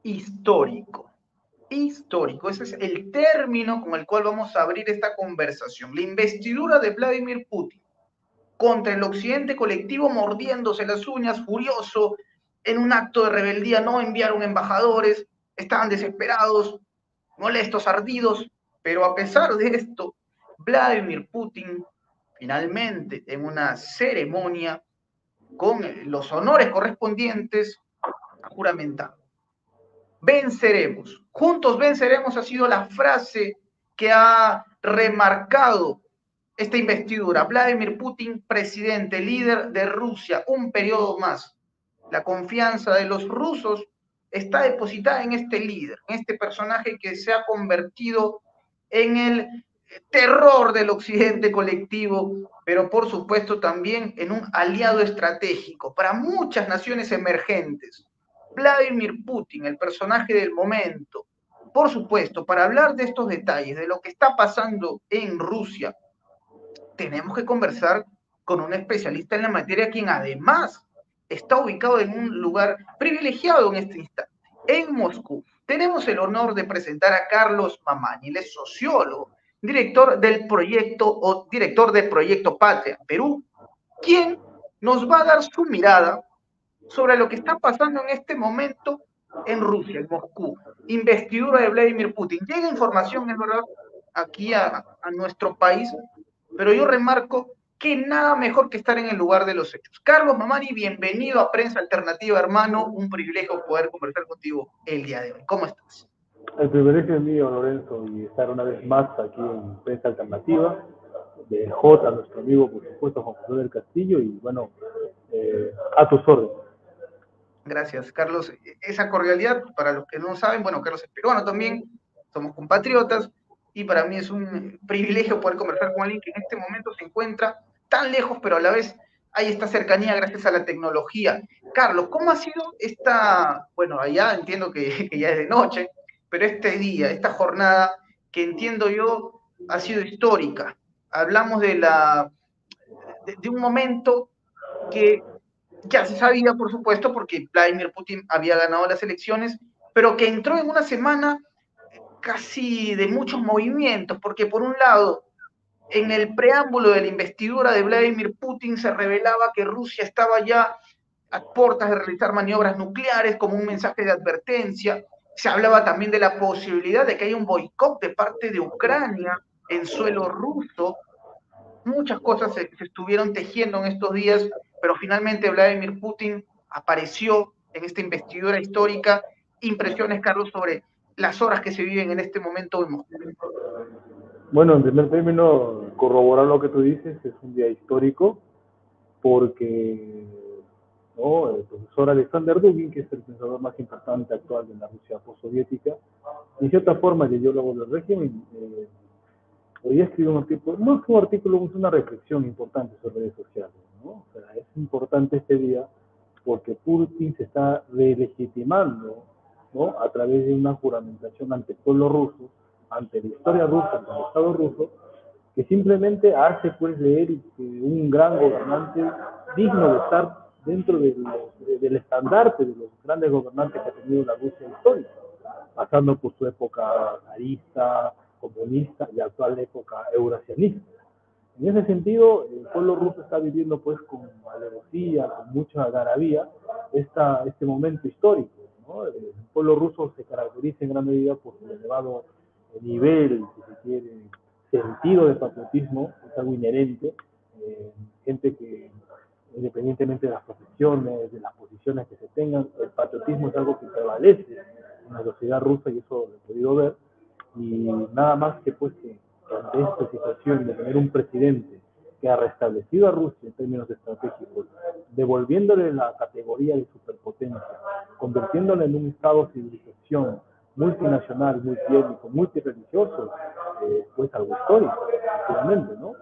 histórico. Histórico, ese es el término con el cual vamos a abrir esta conversación. La investidura de Vladimir Putin contra el occidente colectivo, mordiéndose las uñas, furioso, en un acto de rebeldía no enviaron embajadores, estaban desesperados, molestos, ardidos, pero a pesar de esto, Vladimir Putin finalmente en una ceremonia con los honores correspondientes ha juramentado. Venceremos, juntos venceremos ha sido la frase que ha remarcado esta investidura. Vladimir Putin, presidente, líder de Rusia, un periodo más. La confianza de los rusos está depositada en este líder, en este personaje que se ha convertido en el terror del occidente colectivo, pero por supuesto también en un aliado estratégico para muchas naciones emergentes. Vladimir Putin, el personaje del momento. Por supuesto, para hablar de estos detalles, de lo que está pasando en Rusia, tenemos que conversar con un especialista en la materia, quien además está ubicado en un lugar privilegiado en este instante, en Moscú. Tenemos el honor de presentar a Carlos Mamani, él es sociólogo, director del proyecto o director del proyecto Patria Perú, quien nos va a dar su mirada sobre lo que está pasando en este momento en Rusia, en Moscú. Investidura de Vladimir Putin. Llega información, es verdad, aquí a nuestro país, pero yo remarco que nada mejor que estar en el lugar de los hechos. Carlos Mamani, bienvenido a Prensa Alternativa, hermano. Un privilegio poder conversar contigo el día de hoy. ¿Cómo estás? El privilegio es mío, Lorenzo, y estar una vez más aquí en Prensa Alternativa, de J, nuestro amigo, por supuesto, Juan José del Castillo, y bueno, a tus órdenes. Gracias, Carlos. Esa cordialidad, para los que no saben, bueno, Carlos es peruano también, somos compatriotas, y para mí es un privilegio poder conversar con alguien que en este momento se encuentra tan lejos, pero a la vez hay esta cercanía gracias a la tecnología. Carlos, ¿cómo ha sido esta, bueno, allá entiendo que ya es de noche, pero este día, esta jornada que entiendo yo ha sido histórica? Hablamos de un momento que ya se sabía, por supuesto, porque Vladimir Putin había ganado las elecciones, pero que entró en una semana casi de muchos movimientos, porque por un lado, en el preámbulo de la investidura de Vladimir Putin se revelaba que Rusia estaba ya a puertas de realizar maniobras nucleares como un mensaje de advertencia. Se hablaba también de la posibilidad de que haya un boicot de parte de Ucrania en suelo ruso. Muchas cosas se estuvieron tejiendo en estos días, pero finalmente Vladimir Putin apareció en esta investidura histórica. Impresiones, Carlos, sobre las horas que se viven en este momento en Moscú. Bueno, en primer término, corroborar lo que tú dices, es un día histórico, porque ¿no? El profesor Alexander Dugin, que es el pensador más importante actual de la Rusia postsoviética, en cierta forma el ideólogo del régimen, hoy escribió un artículo, no es un artículo, es una reflexión importante sobre redes sociales, ¿no? O sea, es importante este día porque Putin se está relegitimando, ¿no? A través de una juramentación ante el pueblo ruso, ante la historia rusa, ante el Estado ruso, que simplemente hace pues leer que un gran gobernante digno de estar dentro del estandarte de los grandes gobernantes que ha tenido la Rusia histórica, pasando por su época zarista, comunista y actual época eurasianista. En ese sentido, el pueblo ruso está viviendo pues con alevosía, con mucha algarabía, este momento histórico, ¿no? El pueblo ruso se caracteriza en gran medida por su elevado nivel, si se quiere, sentido de patriotismo, es algo inherente, gente que independientemente de las profesiones, de las posiciones que se tengan, el patriotismo es algo que prevalece en la sociedad rusa y eso lo he podido ver, y nada más que pues que ante esta situación de tener un presidente que ha restablecido a Rusia en términos estratégicos, devolviéndole la categoría de superpotencia, convirtiéndole en un estado de civilización multinacional, multiétnico, multireligioso, pues algo histórico, efectivamente, ¿no?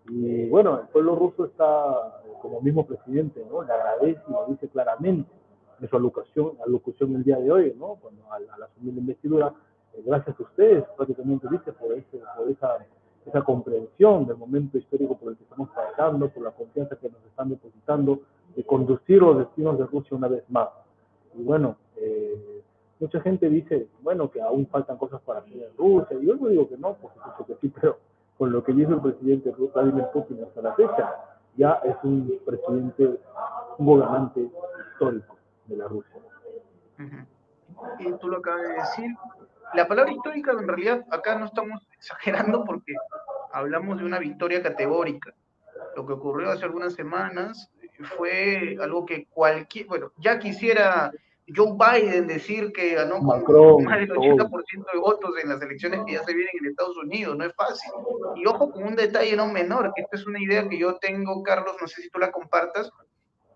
Y bueno, el pueblo ruso está, como mismo presidente, ¿no? Le agradece y lo dice claramente en su alocución el día de hoy, ¿no? Cuando al asumir la investidura, gracias a ustedes, prácticamente dice, por esa comprensión del momento histórico por el que estamos pasando, por la confianza que nos están depositando de conducir los destinos de Rusia una vez más. Y bueno, Mucha gente dice, bueno, que aún faltan cosas para hacer en Rusia, y yo no digo que no, por supuesto que sí, pero con lo que dice el presidente Vladimir Putin hasta la fecha, ya es un presidente, un gobernante histórico de la Rusia. Y tú lo acabas de decir. La palabra histórica, en realidad, acá no estamos exagerando porque hablamos de una victoria categórica. Lo que ocurrió hace algunas semanas fue algo que bueno, ya quisiera Joe Biden decir que ganó con más Macron, del todo. 80% de votos en las elecciones que ya se vienen en Estados Unidos, no es fácil. Y ojo con un detalle no menor, que esta es una idea que yo tengo, Carlos, no sé si tú la compartas,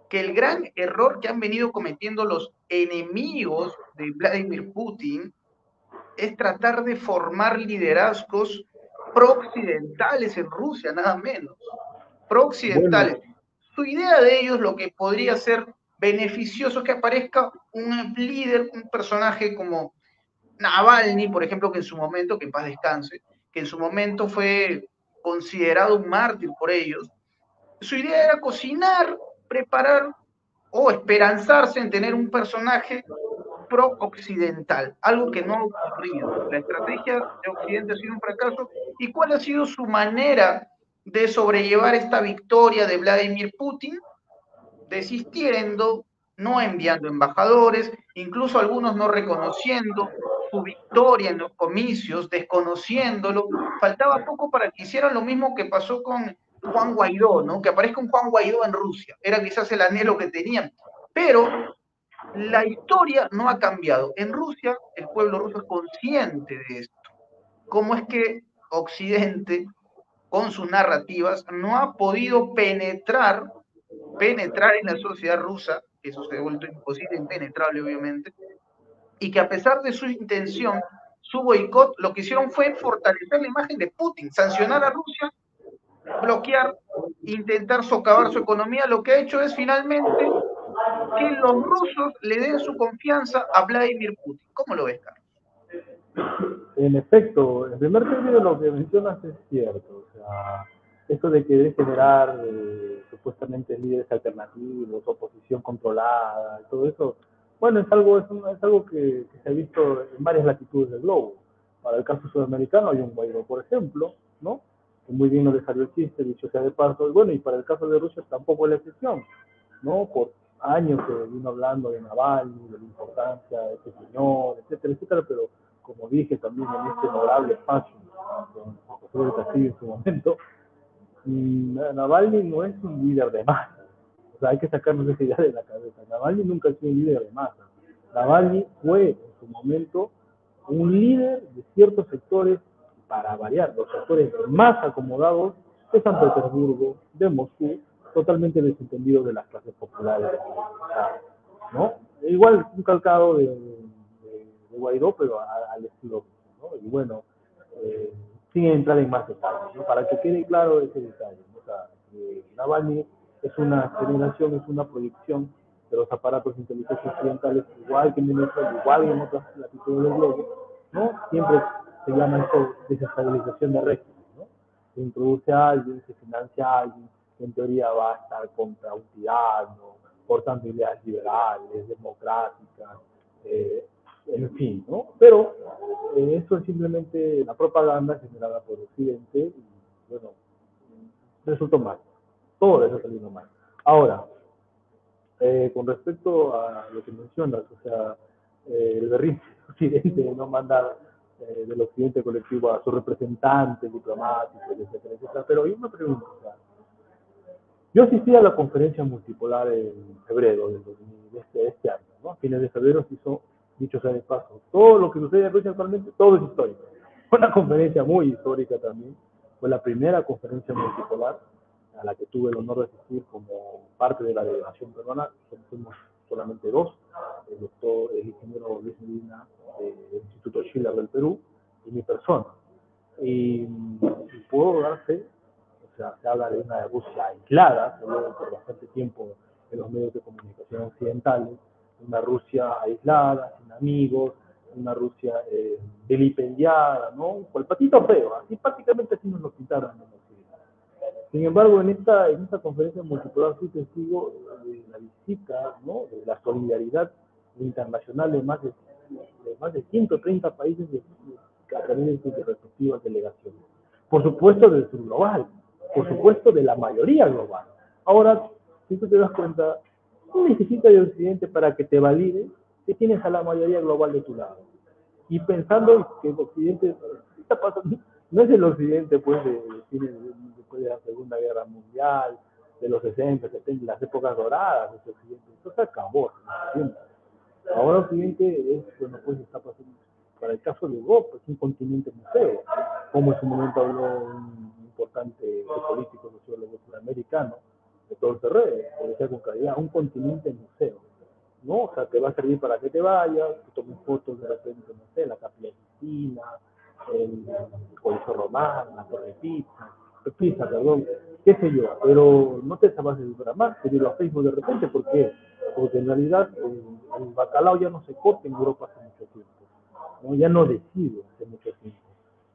que el gran error que han venido cometiendo los enemigos de Vladimir Putin es tratar de formar liderazgos pro-occidentales en Rusia, nada menos. Pro-occidentales. Bueno, Su idea de ellos, lo que podría ser beneficioso, es que aparezca un líder, un personaje como Navalny, por ejemplo, que en su momento, que en paz descanse, que en su momento fue considerado un mártir por ellos. Su idea era cocinar, preparar o esperanzarse en tener un personaje pro-occidental, algo que no ha ocurrido. La estrategia de Occidente ha sido un fracaso. ¿Y cuál ha sido su manera de sobrellevar esta victoria de Vladimir Putin? Desistiendo, no enviando embajadores, incluso algunos no reconociendo su victoria en los comicios, desconociéndolo. Faltaba poco para que hicieran lo mismo que pasó con Juan Guaidó, ¿no? Que aparezca un Juan Guaidó en Rusia. Era quizás el anhelo que tenían. Pero la historia no ha cambiado. En Rusia, el pueblo ruso es consciente de esto. ¿Cómo es que Occidente, con sus narrativas, no ha podido penetrar en la sociedad rusa? Eso se ha vuelto imposible, impenetrable, obviamente, y que a pesar de su intención, su boicot, lo que hicieron fue fortalecer la imagen de Putin, sancionar a Rusia, bloquear, intentar socavar su economía. Lo que ha hecho es finalmente que los rusos le den su confianza a Vladimir Putin. ¿Cómo lo ves, Carlos? en efecto, en primer término lo que mencionas es cierto. O sea, esto de querer generar supuestamente líderes alternativos, oposición controlada, todo eso, bueno, es algo que se ha visto en varias latitudes del globo. Para el caso sudamericano hay un Guaidó, por ejemplo, ¿no? Que muy bien no le salió el chiste, dicho sea de paso. Y bueno, y para el caso de Rusia tampoco es la excepción, ¿no? Por años se vino hablando de Navalny, de la importancia de este señor, etcétera, etcétera, pero como dije también en este honorable espacio con José del Castillo en su momento, Navalny no es un líder de masa. O sea, hay que sacarnos esa idea de la cabeza. Navalny nunca ha sido un líder de masa. Navalny fue en su momento un líder de ciertos sectores, para variar, los sectores más acomodados de San Petersburgo, de Moscú, totalmente desentendidos de las clases populares, ¿no? Igual un calcado de Guaidó, pero al estilo, ¿no? Y bueno, sin entrar en más detalles, ¿no? Para que quede claro ese detalle, ¿no? O sea, Navalny es una generación, es una proyección de los aparatos de inteligencia occidentales, igual que en Venezuela, igual en otras latitudes del globo, ¿no? Siempre se llama esto desestabilización de régimen, ¿no? Se introduce a alguien, se financia a alguien, que en teoría va a estar contra un tirano, portando ideas liberales, democráticas, en fin, ¿no? Pero esto es simplemente la propaganda generada por Occidente y, bueno, resultó mal. Todo eso salió mal. Ahora, con respecto a lo que mencionas, o sea, el berrinche del Occidente de no mandar del Occidente colectivo a sus representantes diplomáticos, etcétera, etcétera. Pero yo me pregunto, o sea, yo asistí a la conferencia multipolar en febrero de este año, ¿no? A fines de febrero se hizo, dicho sea de paso, todo lo que sucede en Rusia actualmente, todo es histórico. Fue una conferencia muy histórica también, fue la primera conferencia multipolar a la que tuve el honor de asistir como parte de la delegación peruana. Fuimos solamente dos, el ingeniero Luis Medina del Instituto Schiller del Perú y mi persona. Y puedo dar fe, o sea, se habla de una Rusia aislada, se habló por bastante tiempo en los medios de comunicación occidentales, una Rusia aislada, sin amigos, una Rusia vilipendiada, ¿no? Con el patito feo, así prácticamente así nos lo pintaron en Occidente. Sin embargo, en esta conferencia multipolar fui testigo de la visita, ¿no? De la solidaridad internacional de más de más de 130 países a través de sus respectivas delegaciones. Por supuesto del sur global, por supuesto de la mayoría global. Ahora, si tú te das cuenta, no necesitas de Occidente para que te valide que tienes a la mayoría global de tu lado. Y pensando que el Occidente está pasando, no es el Occidente pues después de la Segunda Guerra Mundial, de los 60, 70, las épocas doradas de ese Occidente, eso se acabó. Ahora Occidente es, bueno, pues está pasando, para el caso de Europa, es un continente museo, como en su momento habló un importante político sociólogo suramericano, de todo el terreno, por decir con claridad, un continente museo, ¿no? O sea, te va a servir para que te vayas, que tomes fotos de repente, no sé, la Capilla Sistina, el Coliseo Romano, la Torre Pisa, perdón, qué sé yo, pero no te va a servir para más, te digo a Facebook de repente, ¿por qué? Porque en realidad el bacalao ya no se corta en Europa hace mucho tiempo, ¿no? Ya no decide hace mucho tiempo.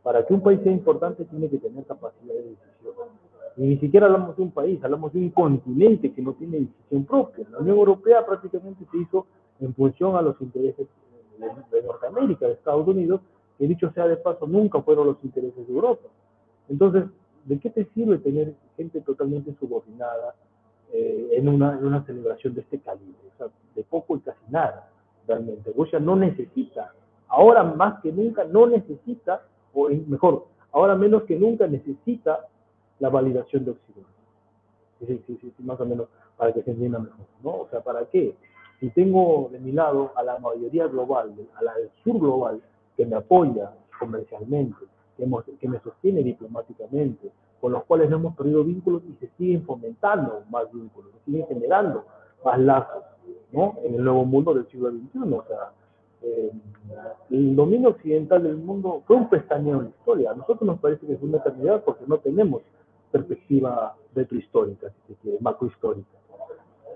Para que un país sea importante tiene que tener capacidad de decisión. Y ni siquiera hablamos de un país, hablamos de un continente que no tiene decisión propia. La Unión Europea prácticamente se hizo en función a los intereses de Norteamérica, de Estados Unidos, que dicho sea de paso, nunca fueron los intereses de Europa. Entonces, ¿de qué te sirve tener gente totalmente subordinada en una celebración de este calibre? O sea, de poco y casi nada, realmente. Rusia no necesita, ahora más que nunca, no necesita, o mejor, ahora menos que nunca necesita la validación de Occidente. Sí, más o menos, para que se entienda mejor, ¿no? O sea, ¿para qué? Si tengo de mi lado a la mayoría global, a la del sur global, que me apoya comercialmente, que me sostiene diplomáticamente, con los cuales no hemos perdido vínculos y se siguen fomentando más vínculos, se siguen generando más lazos, ¿no? En el nuevo mundo del siglo XXI. O sea, el dominio occidental del mundo fue un pestañeo en la historia. A nosotros nos parece que fue una eternidad porque no tenemos perspectiva retrohistórica, si se quiere, macrohistórica.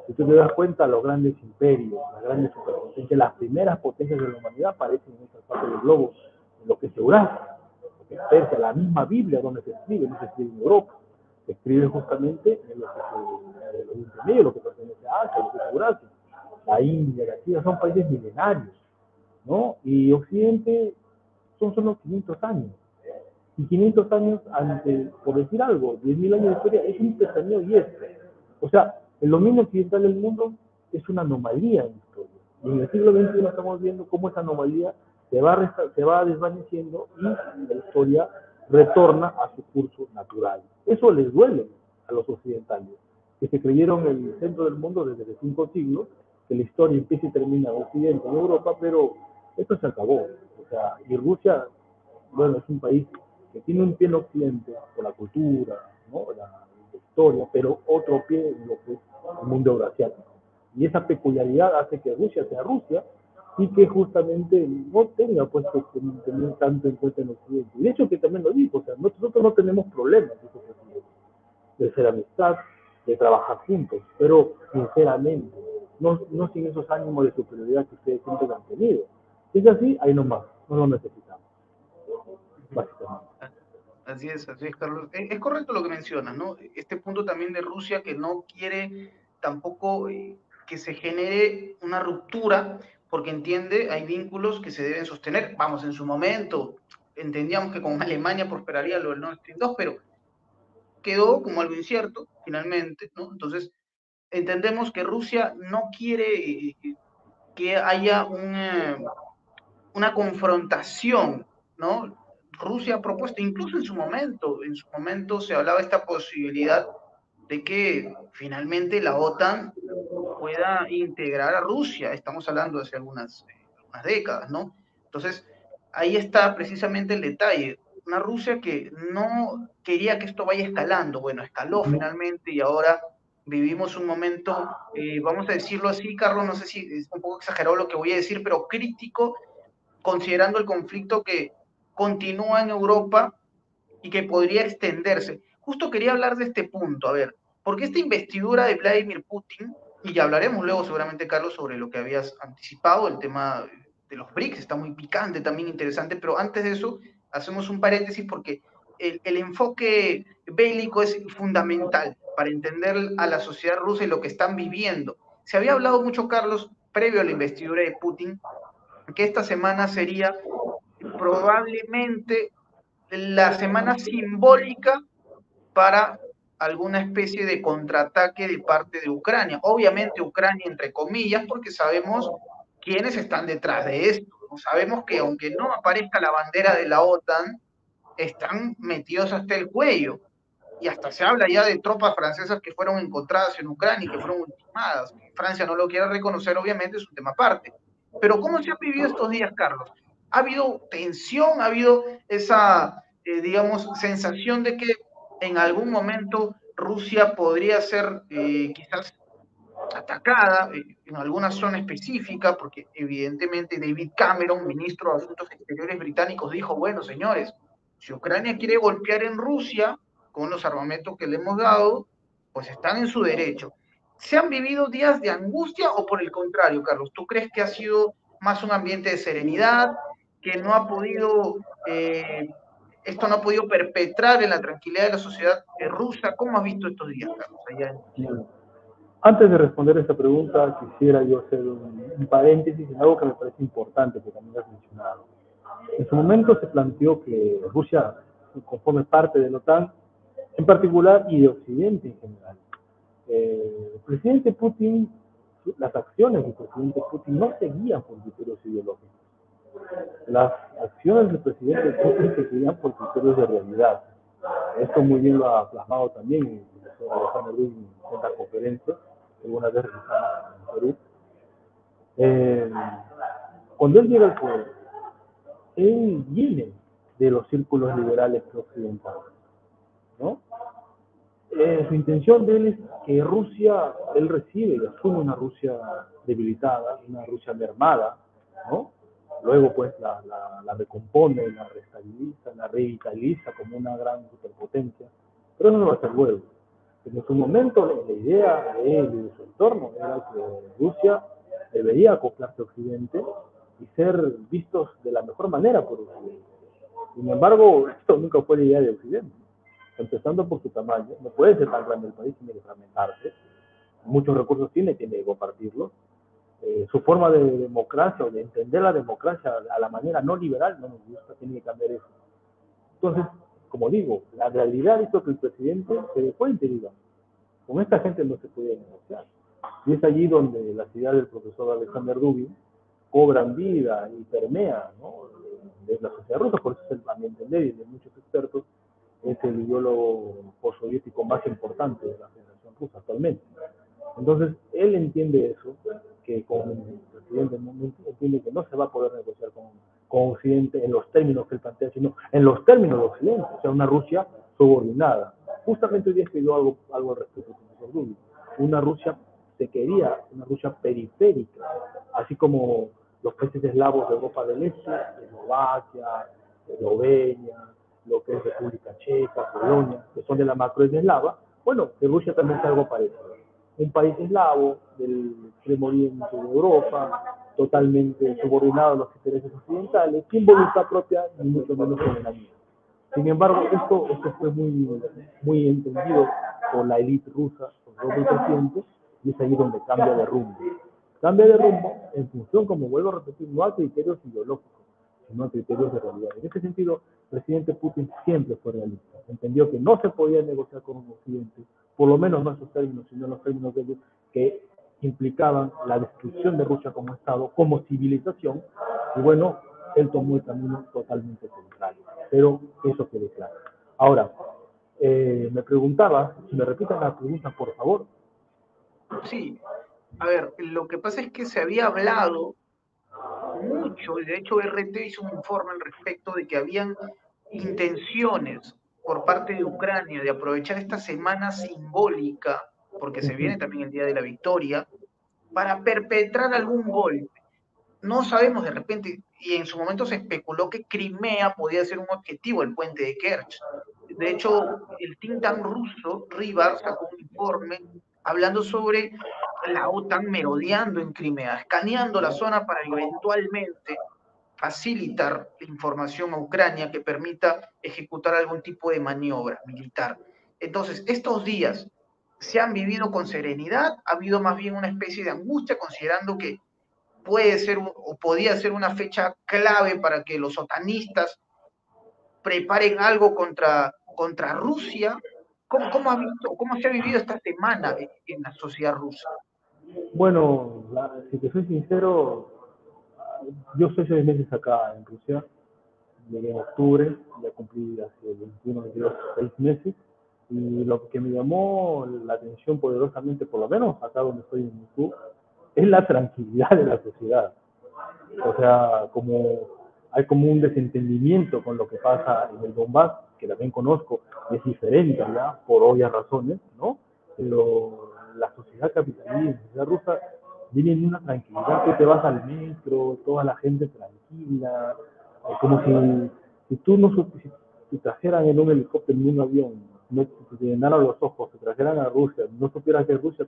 Si tú te das cuenta, los grandes imperios, las grandes superpotencias, las primeras potencias de la humanidad aparecen en esta parte del globo, en lo que es Eurasia, lo que es Persia, la misma Biblia donde se escribe, no se escribe en Europa, se escribe justamente en lo que es el Oriente Medio, lo que pertenece a Asia, lo que es Eurasia. La India, la China, son países milenarios, ¿no? Y Occidente son solo 500 años. Y 500 años antes, por decir algo, 10.000 años de historia, es un pestañeo y esto. O sea, el dominio occidental del mundo es una anomalía en la historia. Y en el siglo XXI estamos viendo cómo esa anomalía se va desvaneciendo y la historia retorna a su curso natural. Eso les duele a los occidentales, que se creyeron el centro del mundo desde los 5 siglos, que la historia empieza y termina en Occidente, en Europa, pero esto se acabó. O sea, y Rusia, bueno, es un país que tiene un pie en Occidente por la cultura, ¿no? la historia, pero otro pie en lo que es el mundo euroasiático. Y esa peculiaridad hace que Rusia sea Rusia y que justamente no tenga pues que tener tanto en cuenta en Occidente. Y de hecho que también lo dijo, o sea, nosotros no tenemos problemas de ser amistad, de trabajar juntos, pero sinceramente, no sin esos ánimos de superioridad que ustedes siempre han tenido. Si es así, ahí nomás, no lo necesitamos, básicamente. Así es, Carlos. Es correcto lo que mencionas, ¿no? Este punto también de Rusia que no quiere tampoco que se genere una ruptura, porque entiende, hay vínculos que se deben sostener. Vamos, en su momento entendíamos que con Alemania prosperaría lo del Nord Stream 2, pero quedó como algo incierto, finalmente, ¿no? Entonces, entendemos que Rusia no quiere que haya una confrontación, ¿no? Rusia ha propuesto, incluso en su momento se hablaba de esta posibilidad de que finalmente la OTAN pueda integrar a Rusia. Estamos hablando de hace algunas décadas, ¿no? Entonces, ahí está precisamente el detalle. Una Rusia que no quería que esto vaya escalando. Bueno, escaló finalmente y ahora vivimos un momento, vamos a decirlo así, Carlos, no sé si es un poco exagerado lo que voy a decir, pero crítico, considerando el conflicto que continúa en Europa y que podría extenderse. Justo quería hablar de este punto, a ver, porque esta investidura de Vladimir Putin, y ya hablaremos luego seguramente, Carlos, sobre lo que habías anticipado, el tema de los BRICS, está muy picante, también interesante, pero antes de eso, hacemos un paréntesis porque el enfoque bélico es fundamental para entender a la sociedad rusa y lo que están viviendo. Se había hablado mucho, Carlos, previo a la investidura de Putin, que esta semana sería probablemente la semana simbólica para alguna especie de contraataque de parte de Ucrania. Obviamente Ucrania entre comillas, porque sabemos quiénes están detrás de esto. ¿No? Sabemos que aunque no aparezca la bandera de la OTAN, están metidos hasta el cuello. Y hasta se habla ya de tropas francesas que fueron encontradas en Ucrania y que fueron ultimadas. Francia no lo quiere reconocer, obviamente, es un tema aparte. Pero ¿cómo se ha vivido estos días, Carlos? ¿Ha habido tensión? ¿Ha habido esa, digamos, sensación de que en algún momento Rusia podría ser quizás atacada en alguna zona específica? Porque evidentemente David Cameron, ministro de Asuntos Exteriores británicos, dijo, bueno, señores, si Ucrania quiere golpear en Rusia con los armamentos que le hemos dado, pues están en su derecho. ¿Se han vivido días de angustia o por el contrario, Carlos? ¿Tú crees que ha sido más un ambiente de serenidad, que no ha podido, esto no ha podido perpetrar en la tranquilidad de la sociedad rusa? ¿Cómo has visto estos días, Carlos, allá en Rusia? Antes de responder esta pregunta, quisiera yo hacer un paréntesis en algo que me parece importante, que también has mencionado. En su momento se planteó que Rusia conforme parte de la OTAN, en particular, y de Occidente en general. El presidente Putin, las acciones del presidente Putin no seguían por criterios ideológicos. Las acciones del presidente Putin se seguían por criterios de realidad. Esto muy bien lo ha plasmado también el profesor Alejandro Ruiz en esta conferencia, que alguna vez realizamos en Perú. Cuando él llega al poder, él viene de los círculos liberales occidentales, ¿no? Su intención de él es que Rusia, él recibe y asume una Rusia debilitada, una Rusia mermada, ¿no? Luego pues la recompone, la restabiliza, la revitaliza como una gran superpotencia, pero eso no va a ser luego. En su momento la idea de él y de su entorno era que Rusia debería acoplarse a Occidente y ser vistos de la mejor manera por Occidente. Sin embargo, esto nunca fue la idea de Occidente. Empezando por su tamaño, no puede ser tan grande el país, tiene que fragmentarse. Muchos recursos tiene que compartirlos. Su forma de democracia o de entender la democracia a la manera no liberal no nos gusta, tiene que cambiar eso. Entonces, como digo, la realidad hizo que el presidente se dejó interior. Con esta gente no se puede negociar. Y es allí donde las ideas del profesor Alexander Dugin cobran vida y permean, ¿no?, de la sociedad rusa. Por eso es, a mi entender y de muchos expertos, es el ideólogo postsoviético más importante de la Federación Rusa actualmente. Entonces, él entiende eso, que con el presidente entiende que no se va a poder negociar con Occidente en los términos que él plantea, sino en los términos de Occidente, o sea, una Rusia subordinada. Justamente hoy día escribió algo al respecto, profesor Rubio. Una Rusia se quería, una Rusia periférica, así como los países eslavos de Europa del Este, Eslovaquia, Eslovenia, lo que es República Checa, Polonia, que son de la macroesla eslava. Bueno, que Rusia también es algo parecido. Un país eslavo del extremo oriente de Europa, totalmente subordinado a los intereses occidentales, sin voluntad propia, ni mucho menos soberanía. Sin embargo, esto fue muy entendido por la élite rusa, por el presidente, y es ahí donde cambia de rumbo. Cambia de rumbo en función, como vuelvo a repetir, no a criterios ideológicos, sino a criterios de realidad. En ese sentido, el presidente Putin siempre fue realista. Entendió que no se podía negociar con Occidente, por lo menos no en sus términos, sino en los términos de ellos, que implicaban la destrucción de Rusia como Estado, como civilización, y bueno, él tomó el camino totalmente contrario. Pero eso quede claro. Ahora, me preguntaba, si me repitan la pregunta, por favor. Sí, a ver, lo que pasa es que se había hablado mucho, y de hecho RT hizo un informe al respecto de que habían intenciones por parte de Ucrania de aprovechar esta semana simbólica, porque se viene también el Día de la Victoria, para perpetrar algún golpe. No sabemos de repente, y en su momento se especuló que Crimea podía ser un objetivo, el puente de Kerch. De hecho, el think tank ruso, Rivar, sacó un informe hablando sobre la OTAN merodeando en Crimea, escaneando la zona para eventualmente facilitar la información a Ucrania que permita ejecutar algún tipo de maniobra militar. Entonces, estos días se han vivido con serenidad, ha habido más bien una especie de angustia, considerando que puede ser o podía ser una fecha clave para que los otanistas preparen algo contra Rusia. ¿Cómo ha visto, cómo se ha vivido esta semana en la sociedad rusa? Bueno, si te soy sincero, yo estoy 6 meses acá en Rusia, llegué en octubre, ya cumplí hace 21, 22, 6 meses, y lo que me llamó la atención poderosamente, por lo menos acá donde estoy en Moscú, es la tranquilidad de la sociedad. O sea, hay como un desentendimiento con lo que pasa en el Donbass, que también conozco, y es diferente ya, por obvias razones, ¿no? Pero la sociedad capitalista, la sociedad rusa, viene en una tranquilidad. Tú te vas al metro, toda la gente tranquila, como si tú no supieras, si trajeran en un helicóptero, en un avión, no si te llenaran los ojos, te trajeran a Rusia, no supieras que Rusia,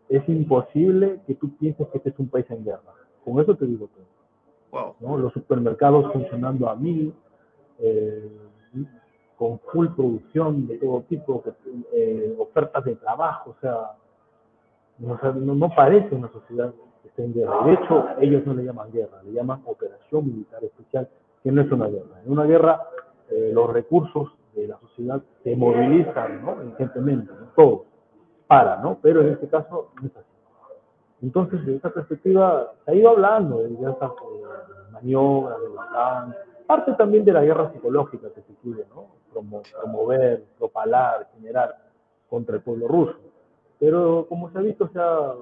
es imposible que tú pienses que este es un país en guerra. Con eso te digo todo. Wow. ¿No? Los supermercados funcionando a mil, eh, con full producción de todo tipo, ofertas de trabajo, no parece una sociedad que esté en guerra. De hecho, ellos no le llaman guerra, le llaman operación militar especial, que no es una guerra. En una guerra, los recursos de la sociedad se movilizan, ¿no? Intensamente, ¿no? Todos, ¿no? Pero en este caso no es así. Entonces, desde esa perspectiva, se ha ido hablando de diversas maniobras de la OTAN, parte también de la guerra psicológica que se quiere, ¿no? Promover, propalar, generar contra el pueblo ruso. Pero como se ha visto, o sea,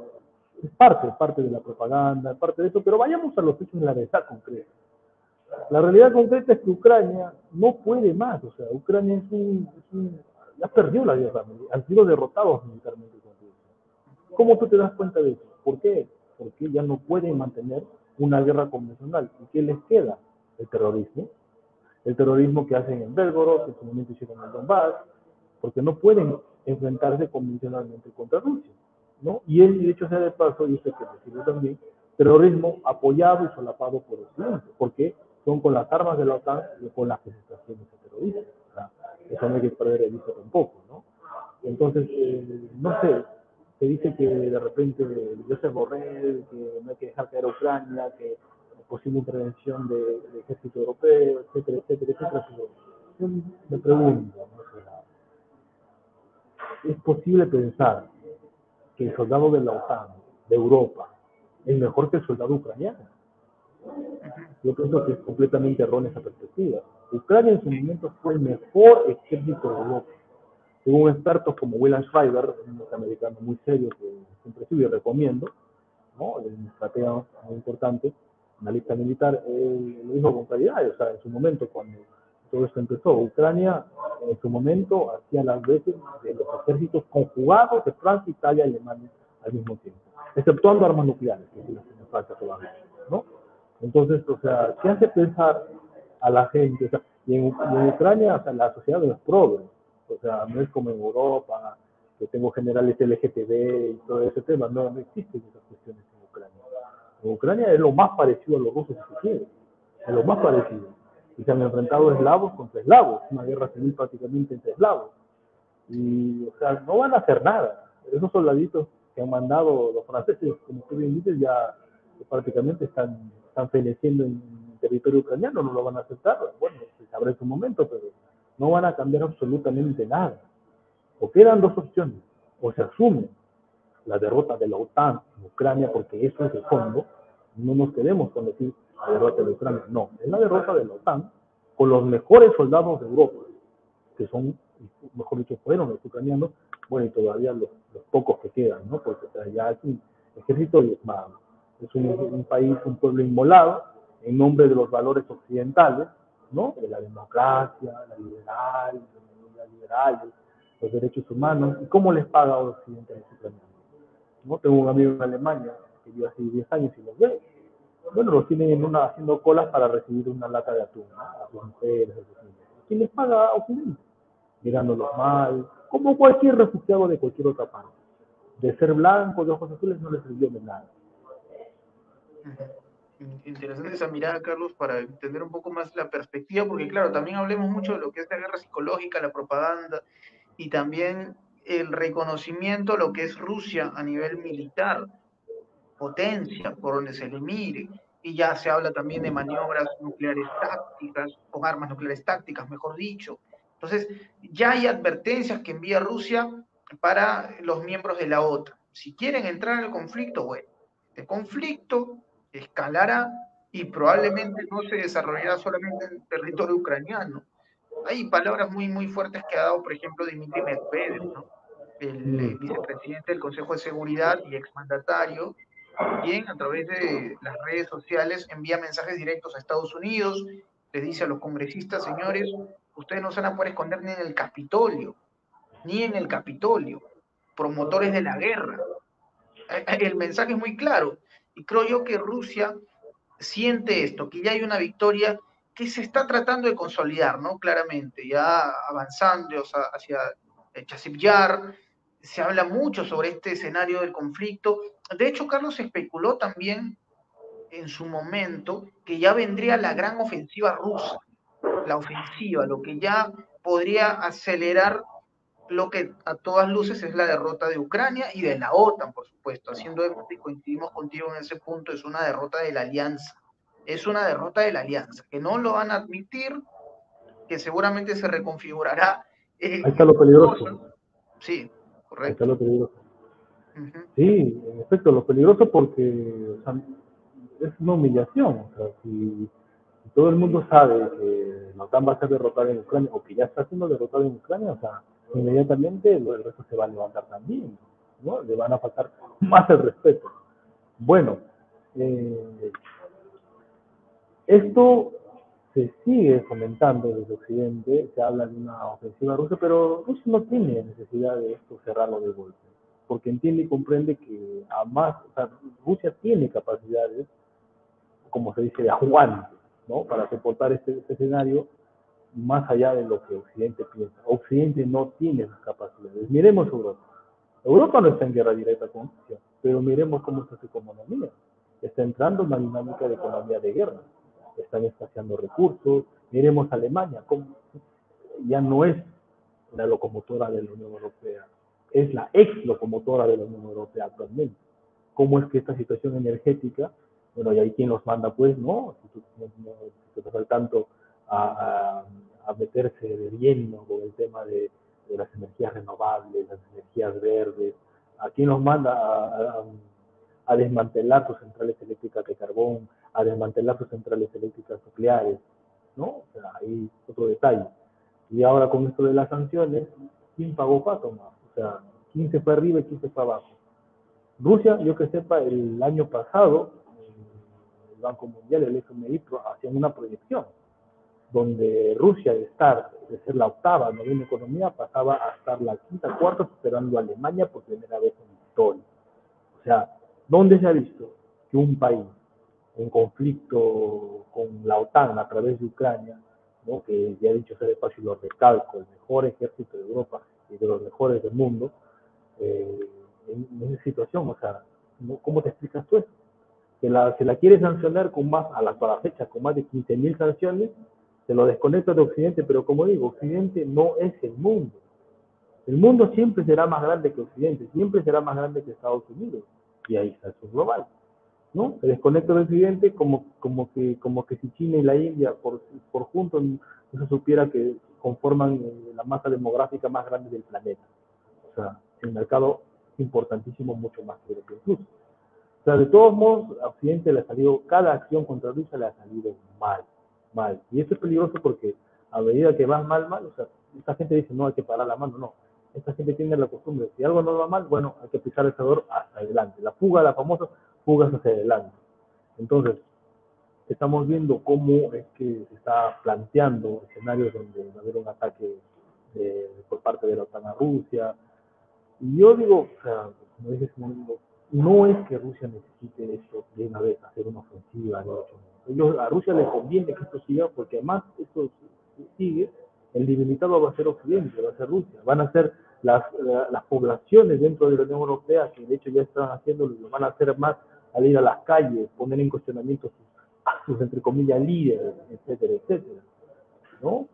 es parte de la propaganda, parte de eso, pero vayamos a los hechos de la realidad concreta. La realidad concreta es que Ucrania no puede más, o sea, Ucrania ya perdió la guerra, han sido derrotados militarmente. ¿Cómo tú te das cuenta de eso? ¿Por qué? Porque ya no pueden mantener una guerra convencional. ¿Y qué les queda? El terrorismo. El terrorismo que hacen en Belgorod, que en su momento hicieron en Donbass, porque no pueden enfrentarse convencionalmente contra Rusia, ¿no? Y el hecho sea de paso, y usted que recibe también, terrorismo apoyado y solapado por Occidente, porque son con las armas de la OTAN y con las que se está haciendo ese terrorismo. O sea, eso no hay que perder de vista tampoco, ¿no? Entonces, no sé, se dice que de repente Josep Borrell, que no hay que dejar caer a Ucrania, que posible intervención del ejército europeo, etcétera, etcétera, etcétera. Pero yo me pregunto, ¿no? O sea, ¿es posible pensar que el soldado de la OTAN, de Europa, es mejor que el soldado ucraniano? Yo pienso que es completamente errónea esa perspectiva. Ucrania en su momento fue el mejor ejército de Europa. Según expertos como William Schreiber, un norteamericano muy serio que siempre sigo y recomiendo, ¿no? Un estratega muy importante, analista militar, lo dijo con claridad. O sea, en su momento, cuando todo esto empezó, Ucrania en su momento hacía las veces de los ejércitos conjugados de Francia, Italia y Alemania al mismo tiempo, exceptuando armas nucleares, que sí las tiene Francia todavía, ¿no? Entonces, o sea, ¿qué hace pensar a la gente? O sea, y en Ucrania, o sea, la sociedad no es progre, o sea, no es como en Europa, que tengo generales LGTB y todo ese tema, no existen esas cuestiones en Ucrania. En Ucrania es lo más parecido a los rusos que se quiere, es lo más parecido. Y se han enfrentado eslavos contra eslavos, una guerra civil prácticamente entre eslavos. Y, o sea, no van a hacer nada. Esos soldaditos que han mandado los franceses, como tú bien dices, ya prácticamente están feneciendo en territorio ucraniano, no lo van a aceptar. Bueno, se sabrá en su momento, pero no van a cambiar absolutamente nada. O quedan dos opciones: o se asume la derrota de la OTAN en Ucrania, porque eso es el fondo, no nos quedemos con decir la derrota de Ucrania, no, es la derrota de la OTAN con los mejores soldados de Europa, que son, mejor dicho, fueron los ucranianos, bueno, y todavía los pocos que quedan, ¿no? Porque o sea, ya es un ejército diezmado, es un país, un pueblo inmolado en nombre de los valores occidentales, ¿no? De la democracia, la liberal, los derechos humanos. ¿Y cómo les paga a los occidentales a los ucranianos? ¿No? Tengo un amigo en Alemania que vive hace 10 años y los ve. Bueno, los tienen haciendo colas para recibir una lata de atún, ¿no? A sus mujeres, a sus niños. ¿Quién les paga a Occidente? Mirándolos mal, como cualquier refugiado de cualquier otra parte. De ser blanco, de ojos azules, no les sirvió de nada. Interesante esa mirada, Carlos, para entender un poco más la perspectiva, porque claro, también hablemos mucho de lo que es la guerra psicológica, la propaganda, y también el reconocimiento a lo que es Rusia a nivel militar. potencia por donde se le mire, y ya se habla también de maniobras nucleares tácticas, con armas nucleares tácticas, mejor dicho. Entonces, ya hay advertencias que envía Rusia para los miembros de la OTAN. Si quieren entrar en el conflicto, bueno, este conflicto escalará y probablemente no se desarrollará solamente en territorio ucraniano. Hay palabras muy fuertes que ha dado, por ejemplo, Dmitry Medvedev, ¿no? El vicepresidente del Consejo de Seguridad y exmandatario, quien a través de las redes sociales envía mensajes directos a Estados Unidos, les dice a los congresistas, señores, ustedes no se van a poder esconder ni en el Capitolio, promotores de la guerra. El mensaje es muy claro, y creo yo que Rusia siente esto, que ya hay una victoria que se está tratando de consolidar, ¿no? Claramente, ya avanzando hacia Chasiv Yar, se habla mucho sobre este escenario del conflicto. De hecho, Carlos especuló también en su momento que ya vendría la gran ofensiva rusa, la ofensiva, lo que ya podría acelerar lo que a todas luces es la derrota de Ucrania y de la OTAN, por supuesto, haciendo énfasis, coincidimos contigo en ese punto, es una derrota de la alianza, es una derrota de la alianza, que no lo van a admitir, que seguramente se reconfigurará Ahí está en lo cosas. peligroso. Sí, Ahí está correcto. lo peligroso. Uh-huh. Sí, en efecto, lo peligroso porque o sea, es una humillación. O sea, si todo el mundo sabe que la OTAN va a ser derrotada en Ucrania, o que ya está siendo derrotada en Ucrania, o sea, inmediatamente el resto se va a levantar también, ¿no? Le van a faltar más el respeto. Bueno, eh, esto se sigue fomentando desde Occidente, se habla de una ofensiva rusa, pero Rusia no tiene necesidad de esto cerrarlo de golpe, porque entiende y comprende que a más, o sea, Rusia tiene capacidades, como se dice, de aguante, ¿no? Para soportar este escenario más allá de lo que Occidente piensa. Occidente no tiene esas capacidades. Miremos Europa. Europa no está en guerra directa con Rusia, pero miremos cómo está su economía. Está entrando en una dinámica de economía de guerra. Están escaseando recursos. Miremos Alemania, cómo ya no es la locomotora de la Unión Europea, es la ex locomotora de la Unión Europea actualmente. ¿Cómo es que esta situación energética, bueno, y ahí quien los manda, pues, ¿no? Si tú no te al tanto a meterse de lleno con el tema de las energías renovables, las energías verdes, ¿a quién los manda a desmantelar sus centrales eléctricas de carbón, a desmantelar sus centrales eléctricas nucleares? ¿No? O sea, ahí otro detalle. Y ahora con esto de las sanciones, ¿quién pagó pato más? O sea, ¿quién se fue arriba y quién se fue abajo? Rusia, yo que sepa, el año pasado, el Banco Mundial, el FMI, hacían una proyección donde Rusia de ser la octava, novena economía, pasaba a estar la quinta, cuarta, superando a Alemania por primera vez en la historia. O sea, ¿dónde se ha visto que un país en conflicto con la OTAN a través de Ucrania, ¿no? Que ya he dicho ser de paso y lo recalco, el mejor ejército de Europa y de los mejores del mundo, en esa situación? O sea, ¿cómo te explicas tú eso? Se la quiere sancionar con más, a la fecha, con más de 15.000 sanciones, se lo desconecta de Occidente, pero como digo, Occidente no es el mundo. El mundo siempre será más grande que Occidente, siempre será más grande que Estados Unidos, y ahí está el global, ¿no? Se desconecta del Occidente como que si China y la India por juntos no se supiera que conforman la masa demográfica más grande del planeta. O sea, el mercado importantísimo, mucho más que incluso. O sea, de todos modos, a Occidente le ha salido, cada acción contra Rusia le ha salido mal. Y eso es peligroso porque a medida que va mal, o sea, esta gente dice, no, hay que parar la mano, no. Esta gente tiene la costumbre, si algo no va mal, bueno, hay que pisar el acelerador hasta adelante. La fuga, la famosa fuga hacia adelante. Entonces, estamos viendo cómo es que se está planteando escenarios donde va a haber un ataque por parte de la OTAN a Rusia. Y yo digo, o sea, como dices, no es que Rusia necesite esto de una vez, hacer una ofensiva, ¿no? A Rusia le conviene que esto siga porque además esto sigue, el debilitado va a ser Occidente, va a ser Rusia, van a ser las poblaciones dentro de la Unión Europea, que de hecho ya están haciendo, lo van a hacer más al ir a las calles, poner en cuestionamiento a sus entre comillas líderes, etcétera, etcétera, ¿no?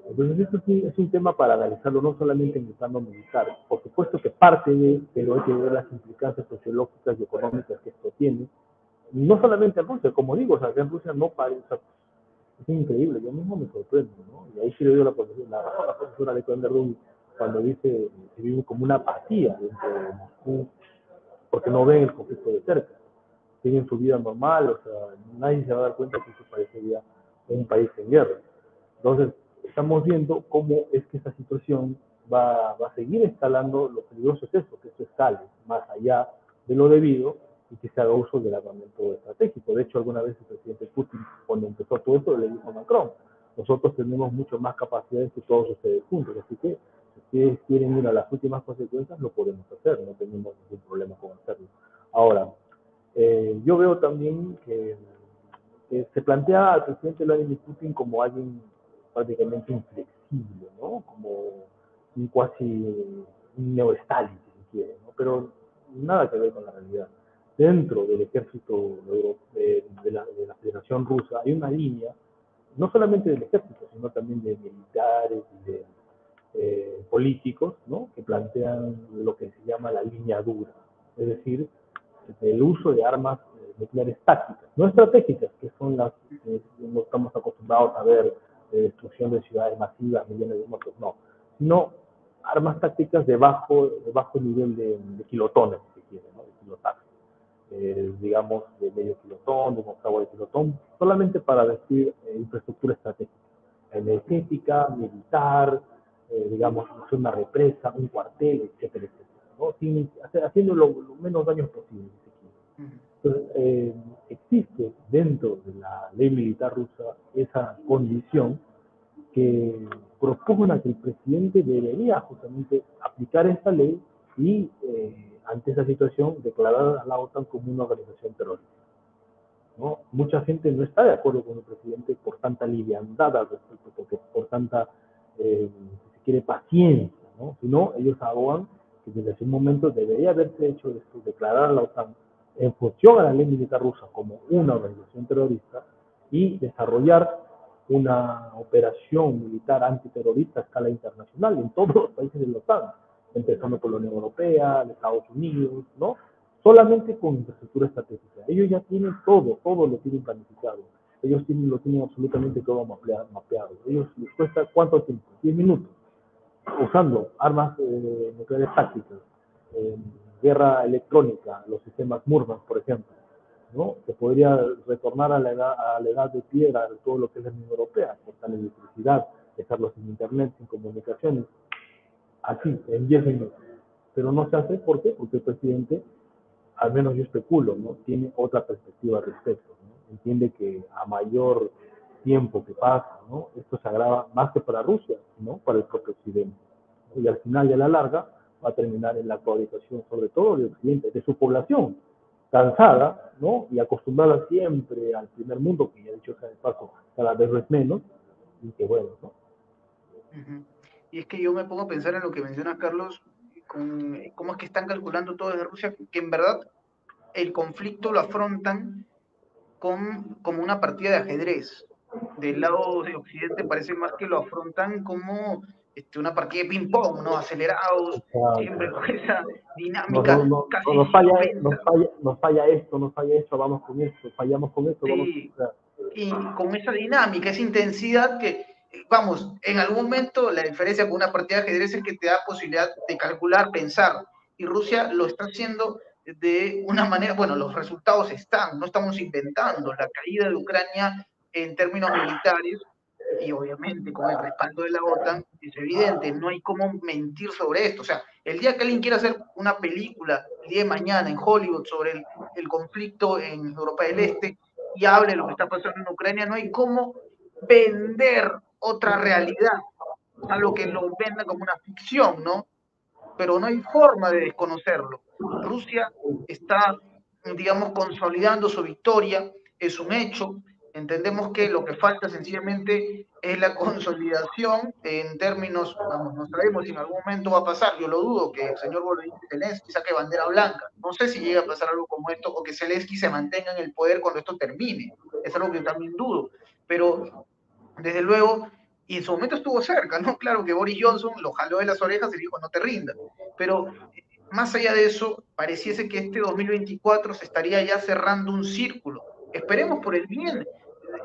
Entonces, esto sí es un tema para analizarlo no solamente en el plano militar. Por supuesto que parte de, pero hay que ver las implicancias sociológicas y económicas que esto tiene. No solamente en Rusia, como digo, o sea, en Rusia no parece, o sea, es increíble, yo mismo me sorprendo, ¿no? Y ahí sí le dio la profesora Alexander Rubin cuando dice que vive como una apatía dentro de Moscú, porque no ven el conflicto de cerca, siguen su vida normal, o sea, nadie se va a dar cuenta que su país sería un país en guerra. Entonces, estamos viendo cómo es que esta situación va a seguir escalando. Lo peligroso es eso, que esto escale más allá de lo debido y que se haga uso del armamento estratégico. De hecho, alguna vez el presidente Putin, cuando empezó todo esto, le dijo a Macron, nosotros tenemos mucho más capacidades que todos ustedes juntos, así que si ustedes quieren ir a las últimas consecuencias, lo podemos hacer, no tenemos ningún problema con hacerlo. Ahora, yo veo también que se plantea al presidente Vladimir Putin como alguien prácticamente inflexible, ¿no? Como un cuasi un neo-Stalin, si se quiere, ¿no? Pero nada que ver con la realidad. Dentro del ejército de la Federación Rusa hay una línea, no solamente del ejército, sino también de militares y de políticos, ¿no? Que plantean lo que se llama la línea dura, es decir, el uso de armas nucleares tácticas, no estratégicas, que son las que no estamos acostumbrados a ver, destrucción de ciudades masivas, millones de muertos, no, sino armas tácticas de bajo nivel de kilotones, si se quiere, ¿no? De kilotaje, digamos, de medio kilotón, de un octavo de kilotón, solamente para destruir infraestructura estratégica, energética, militar, digamos, una represa, un cuartel, etcétera, etcétera, ¿no? Haciendo lo menos daños posible. Entonces, existe dentro de la ley militar rusa esa condición que propugna que el presidente debería justamente aplicar esta ley y, ante esa situación, declarar a la OTAN como una organización terrorista, ¿no? Mucha gente no está de acuerdo con el presidente por tanta liviandad al respecto, porque por tanta, si se quiere, paciencia, ¿no? Sino ellos abogan que desde ese momento debería haberse hecho esto, declarar a la OTAN en función a la ley militar rusa como una organización terrorista y desarrollar una operación militar antiterrorista a escala internacional en todos los países de la OTAN, empezando por la Unión Europea, Estados Unidos, ¿no? Solamente con infraestructura estratégica. Ellos ya tienen todo, todo lo tienen planificado. Ellos lo tienen absolutamente todo mapeado. Ellos les cuesta ¿cuánto tiempo? 10 minutos. Usando armas nucleares tácticas, guerra electrónica, los sistemas Murman, por ejemplo, ¿no? Se podría retornar a la edad de piedra de todo lo que es la Unión Europea, cortar la electricidad, dejarlos sin internet, sin comunicaciones, así, en 10 minutos. Pero no se hace, ¿por qué? Porque el presidente, al menos yo especulo, ¿no? Tiene otra perspectiva al respecto, ¿no? Entiende que a mayor tiempo que pasa, ¿no? Esto se agrava más que para Rusia, ¿no? Para el propio Occidente. ¿No? Y al final y a la larga va a terminar en la cohabitación, sobre todo de Occidente, de su población, cansada, ¿no? Y acostumbrada siempre al primer mundo, que ya he dicho sea de paso, cada vez es menos, y que bueno, ¿no? Y es que yo me pongo a pensar en lo que menciona Carlos, con cómo es que están calculando todo desde Rusia, que en verdad el conflicto lo afrontan como una partida de ajedrez. Del lado de Occidente parece más que lo afrontan como una partida de ping-pong, ¿no? Acelerados, siempre con esa dinámica casi sinuenta. Nos falla esto, vamos con esto, fallamos con esto, vamos Sí, con esto. y con esa dinámica, esa intensidad que, vamos, en algún momento la diferencia con una partida de ajedrez es que te da posibilidad de calcular, pensar, y Rusia lo está haciendo de una manera, bueno, los resultados están, no estamos inventando, la caída de Ucrania en términos militares, y obviamente con el respaldo de la OTAN, es evidente, no hay cómo mentir sobre esto, o sea, el día que alguien quiera hacer una película, el día de mañana en Hollywood sobre el conflicto en Europa del Este, y hable de lo que está pasando en Ucrania, no hay cómo vender otra realidad, salvo que lo vendan como una ficción, ¿no? Pero no hay forma de desconocerlo. Rusia está, digamos, consolidando su victoria, es un hecho. Entendemos que lo que falta sencillamente es la consolidación en términos, vamos, no sabemos si en algún momento va a pasar, yo lo dudo, que el señor Zelensky saque bandera blanca. No sé si llega a pasar algo como esto o que Zelensky se mantenga en el poder cuando esto termine. Es algo que yo también dudo. Pero, desde luego, Y en su momento estuvo cerca, ¿no? Claro que Boris Johnson lo jaló de las orejas y dijo, no te rindas. Pero más allá de eso, pareciese que este 2024 se estaría ya cerrando un círculo. Esperemos por el bien,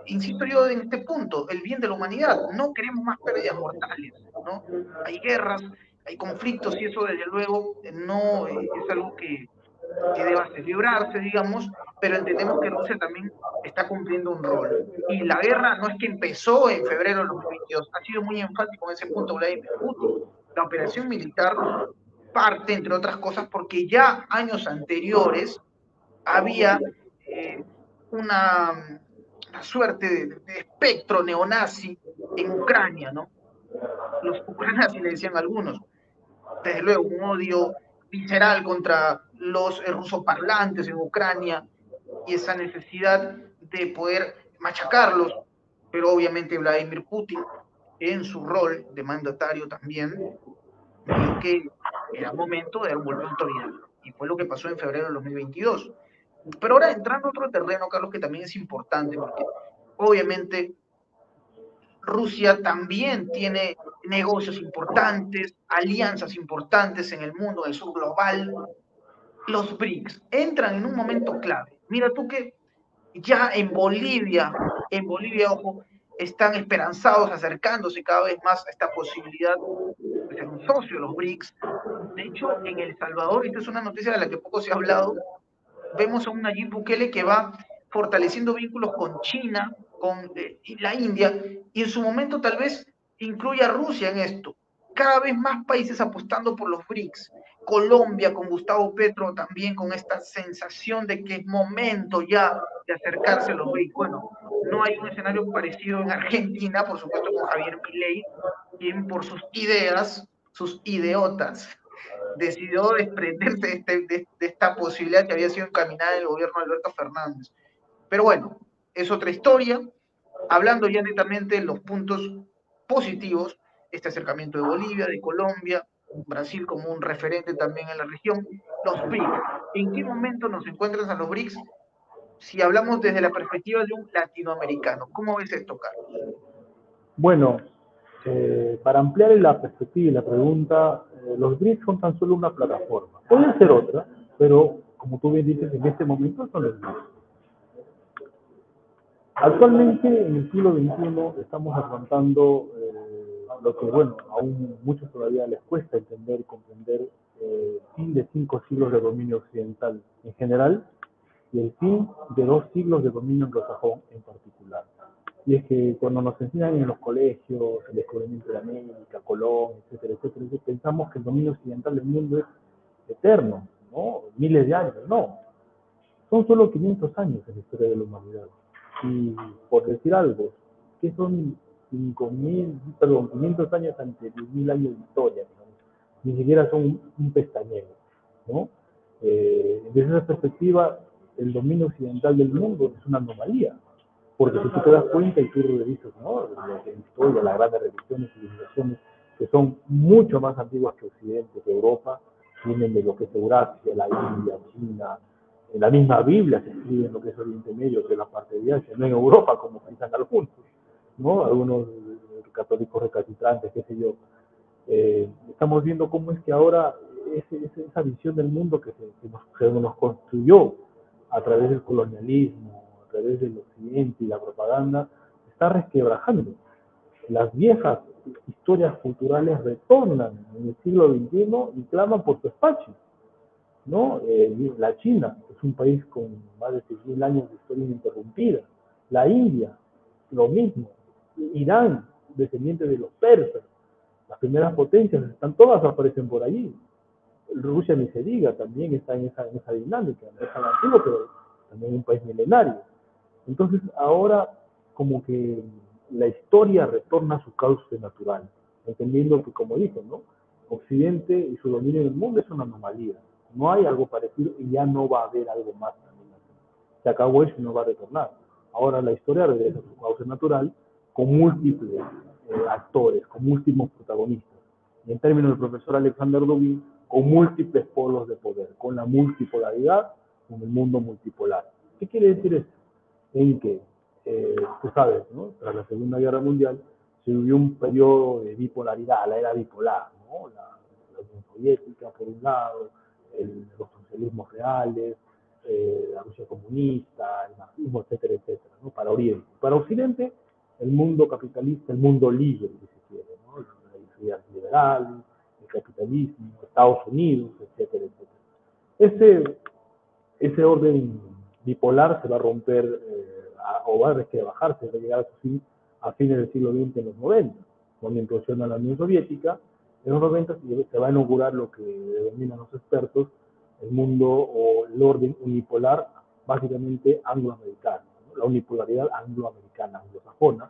insisto yo en este punto, el bien de la humanidad. No queremos más pérdidas mortales, ¿no? Hay guerras, hay conflictos y eso desde luego no es algo que deba celebrarse, digamos, pero entendemos que Rusia también está cumpliendo un rol. Y la guerra no es que empezó en febrero de 2022, ha sido muy enfático en ese punto Vladimir Putin. La operación militar parte, entre otras cosas, porque ya años anteriores había eh, una suerte de espectro neonazi en Ucrania, ¿no? Los ucranazis le decían algunos, desde luego un odio visceral contra los rusoparlantes en Ucrania y esa necesidad de poder machacarlos, pero obviamente Vladimir Putin, en su rol de mandatario también, vio que era momento de dar un golpe de autoridad. Y fue lo que pasó en febrero de 2022. Pero ahora entrando a otro terreno, Carlos, que también es importante, porque obviamente Rusia también tiene negocios importantes, alianzas importantes en el mundo, en el sur global. Los BRICS entran en un momento clave. Mira tú que ya en Bolivia, ojo, están esperanzados, acercándose cada vez más a esta posibilidad de ser un socio de los BRICS. De hecho, en El Salvador, esta es una noticia de la que poco se ha hablado, vemos a un Nayib Bukele que va fortaleciendo vínculos con China, con la India, y en su momento tal vez incluya a Rusia en esto. Cada vez más países apostando por los BRICS. Colombia con Gustavo Petro también con esta sensación de que es momento ya de acercarse a los BRICS. Bueno, no hay un escenario parecido en Argentina, por supuesto con Javier Milei, quien por sus ideas, sus ideotas, decidió desprenderse de esta posibilidad que había sido encaminada en el gobierno de Alberto Fernández. Pero bueno, es otra historia. Hablando ya netamente de los puntos positivos, este acercamiento de Bolivia, de Colombia, Brasil como un referente también en la región, los BRICS. ¿En qué momento nos encuentran a los BRICS si hablamos desde la perspectiva de un latinoamericano? ¿Cómo ves esto, Carlos? Bueno, para ampliar la perspectiva y la pregunta, los BRICS son tan solo una plataforma. Pueden ser otra, pero como tú bien dices, en este momento son los BRICS. Actualmente, en el siglo XXI, estamos afrontando lo que, bueno, aún muchos todavía les cuesta entender, comprender, fin de 5 siglos de dominio occidental en general y el fin de 2 siglos de dominio anglosajón en particular. Y es que cuando nos enseñan en los colegios el descubrimiento de América, Colón, etcétera, etcétera, pensamos que el dominio occidental del mundo es eterno, ¿no? Miles de años, no. Son solo 500 años en la historia de la humanidad. Y por decir algo, ¿qué son 500 años ante 10.000 años de historia? ¿No? Ni siquiera son un pestañeo, ¿no? Desde esa perspectiva, el dominio occidental del mundo es una anomalía. Porque si tú te das cuenta y tú revisas, ¿no? La historia, las grandes religiones y civilizaciones que son mucho más antiguas que Occidente, que Europa, vienen de lo que es Eurasia, la India, China. En la misma Biblia se escribe en lo que es Oriente Medio, que es la parte de Asia, no en Europa, como piensan algunos, ¿no? Algunos católicos recalcitrantes, qué sé yo. Estamos viendo cómo es que ahora esa visión del mundo que se nos construyó a través del colonialismo, a través del occidente y la propaganda, está resquebrajando. Las viejas historias culturales retornan en el siglo XXI y claman por su espacio, ¿no? La China es un país con más de 6.000 años de historia ininterrumpida. La India, lo mismo. Irán, descendiente de los persas. Las primeras potencias están todas, aparecen por allí. Rusia ni se diga, también está en esa dinámica, no es tan antiguo, pero también un país milenario. Entonces ahora como que la historia retorna a su cauce natural, entendiendo que, como dije, ¿no? Occidente y su dominio en el mundo es una anomalía. No hay algo parecido y ya no va a haber algo más también. Se acabó eso y no va a retornar. Ahora la historia regresa a su cauce natural con múltiples actores, con múltiples protagonistas. Y en términos del profesor Alexander Dugin, con múltiples polos de poder, con la multipolaridad, con el mundo multipolar. ¿Qué quiere decir esto? En que, tú sabes, ¿no? Tras la Segunda Guerra Mundial, se vivió un periodo de bipolaridad, la era bipolar, ¿no? La Unión Soviética, por un lado, los socialismos reales, la Rusia comunista, el marxismo, etcétera, etcétera, ¿no? Para Oriente. Para Occidente, el mundo capitalista, el mundo libre, si se quiere, ¿no? La idea liberal, el capitalismo, Estados Unidos, etcétera, etcétera. Ese orden bipolar se va a romper o va a bajarse, va a llegar a su fin a fines del siglo XX en los 90, cuando implosiona la Unión Soviética. En los 90 se va a inaugurar lo que denominan los expertos el mundo o el orden unipolar, básicamente angloamericano, ¿no? La unipolaridad angloamericana, anglosajona,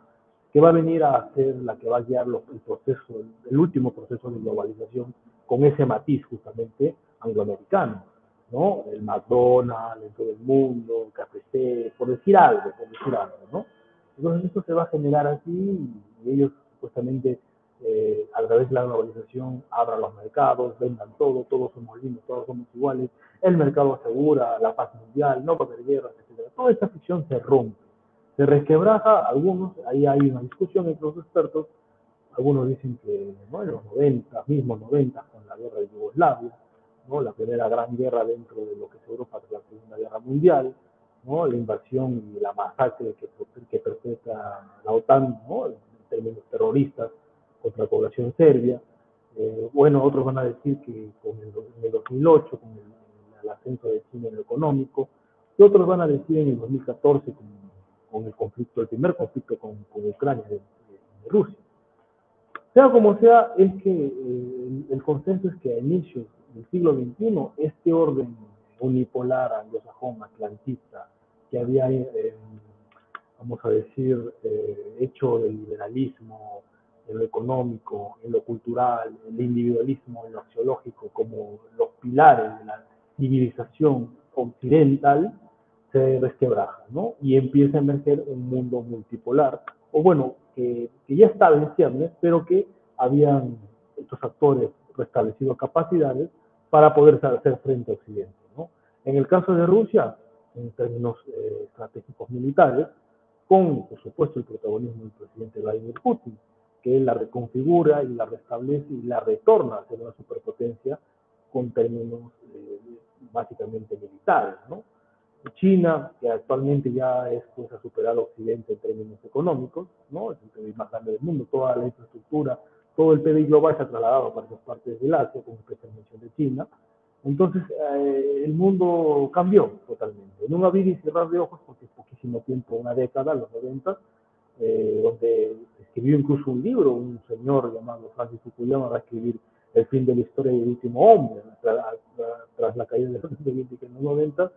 que va a venir a ser la que va a guiar el último proceso de globalización con ese matiz justamente angloamericano, ¿no? El McDonald's en todo el mundo, el KFC, por decir algo, ¿no? Entonces esto se va a generar así y ellos supuestamente a través de la globalización abran los mercados, vendan todo, todos somos lindos, todos somos iguales, el mercado asegura la paz mundial, no va a haber guerras, etc. Toda esta ficción se rompe, se resquebraja, algunos, ahí hay una discusión entre los expertos, algunos dicen que ¿no? En los 90, mismos 90, con la guerra de Yugoslavia, ¿no? La primera gran guerra dentro de lo que es Europa tras la Segunda Guerra Mundial, ¿no? La invasión y la masacre que perpetra la OTAN, ¿no? En términos terroristas contra la población serbia. Bueno, otros van a decir que en el 2008, con el ascenso de China en lo económico, y otros van a decir en el 2014 con el conflicto, el primer conflicto con Ucrania de Rusia. Sea como sea, es que el consenso es que a inicios del siglo XXI, este orden unipolar, anglosajón, atlantista, que había, vamos a decir, hecho del liberalismo, en lo económico, en lo cultural, en el individualismo, en lo axiológico, como los pilares de la civilización occidental, se resquebraja, ¿no? Y empieza a emerger un mundo multipolar, o bueno, que ya estaba en ciernes, pero que habían estos actores restablecido capacidades para poder hacer frente a Occidente, ¿no? En el caso de Rusia, en términos estratégicos militares, con, por supuesto, el protagonismo del presidente Vladimir Putin, que él la reconfigura y la restablece y la retorna a ser una superpotencia con términos básicamente militares, ¿no? China, que actualmente ya es, pues, ha superado a Occidente en términos económicos, ¿no? Es el PIB más grande del mundo, toda la infraestructura, todo el PIB global se ha trasladado para esas partes del Asia, con especial mención de China. Entonces, el mundo cambió totalmente. En un abrir y cerrar de ojos, porque es poquísimo tiempo, una década, los 90, donde escribió incluso un libro, un señor llamado Francis Fukuyama va a escribir El fin de la historia del último hombre, tras la caída de la Unión Soviética en los 90,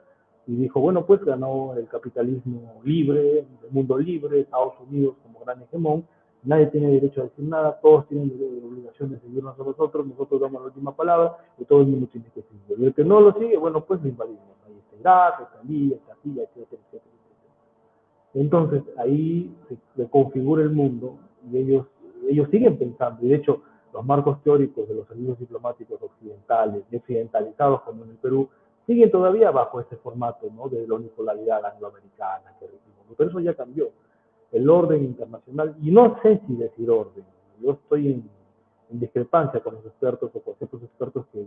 y dijo, bueno, pues ganó el capitalismo libre, el mundo libre, Estados Unidos como gran hegemón, nadie tiene derecho a decir nada, todos tienen la obligación de seguirnos a nosotros damos la última palabra y todo el mundo tiene que seguirlo. Y el que no lo sigue, bueno, pues lo invadimos. Ahí está Irak, está Libia, está Siria, etcétera, etcétera. Entonces, ahí se configura el mundo y ellos siguen pensando, y de hecho, los marcos teóricos de los servicios diplomáticos occidentales y occidentalizados, como en el Perú, siguen todavía bajo ese formato, ¿no? De la unipolaridad angloamericana, pero eso ya cambió. El orden internacional, y no sé si decir orden, yo estoy en discrepancia con los expertos o con ciertos expertos que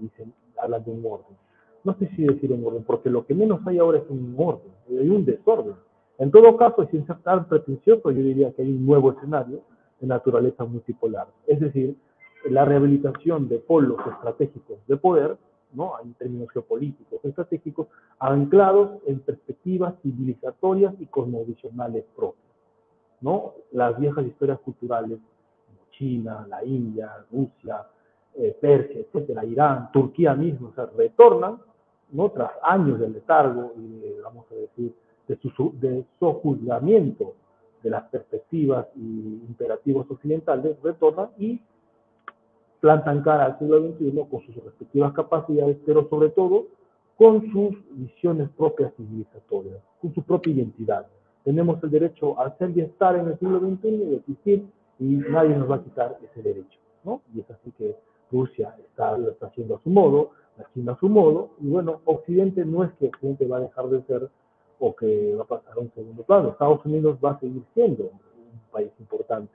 hablan de un orden. No sé si decir un orden, porque lo que menos hay ahora es un orden, hay un desorden. En todo caso, sin ser tan pretencioso, yo diría que hay un nuevo escenario de naturaleza multipolar. Es decir, la rehabilitación de polos estratégicos de poder, ¿no? En términos geopolíticos, estratégicos, anclados en perspectivas civilizatorias y cosmovisionales propias, ¿no? Las viejas historias culturales, como China, la India, Rusia, Persia, etcétera, Irán, Turquía mismo, o sea, retornan, ¿no? Tras años de letargo y de, vamos a decir, de sojuzgamiento de las perspectivas y imperativos occidentales, retornan y plantan cara al siglo XXI con sus respectivas capacidades, pero sobre todo con sus visiones propias civilizatorias, con su propia identidad. Tenemos el derecho a ser y estar en el siglo XXI y de existir, y nadie nos va a quitar ese derecho, ¿no? Y es así que Rusia lo está haciendo a su modo, la China a su modo, y bueno, Occidente no es que Occidente va a dejar de ser o que va a pasar a un segundo plano. Estados Unidos va a seguir siendo un país importante,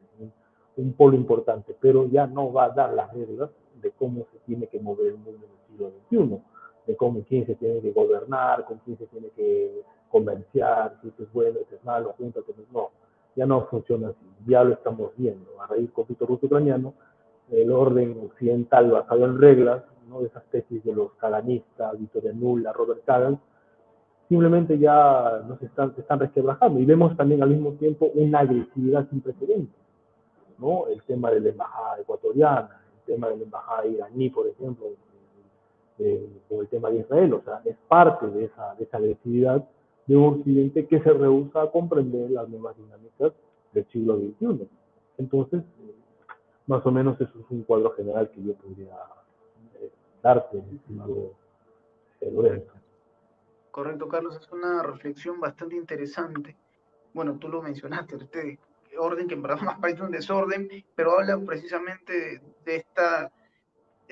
un polo importante, pero ya no va a dar las reglas de cómo se tiene que mover el mundo en el siglo XXI, de cómo quién se tiene que gobernar, con quién se tiene que comerciar, si esto es bueno, si es malo, júntate, no, ya no funciona así, ya lo estamos viendo, a raíz del conflicto ruso-ucraniano, el orden occidental basado en reglas, ¿no? Esas tesis de los kaganistas, Victoria Nulla, Robert Kagan, simplemente ya se están resquebrajando y vemos también al mismo tiempo una agresividad sin precedentes, ¿no? El tema de la embajada ecuatoriana, el tema de la embajada iraní, por ejemplo, o el tema de Israel, o sea, es parte de esa agresividad de un occidente que se rehúsa a comprender las nuevas dinámicas del siglo XXI. Entonces, más o menos eso es un cuadro general que yo podría darte, estimado Lorenzo. Correcto, Carlos, es una reflexión bastante interesante. Bueno, tú lo mencionaste, este orden que en verdad más parece un desorden, pero habla precisamente de esta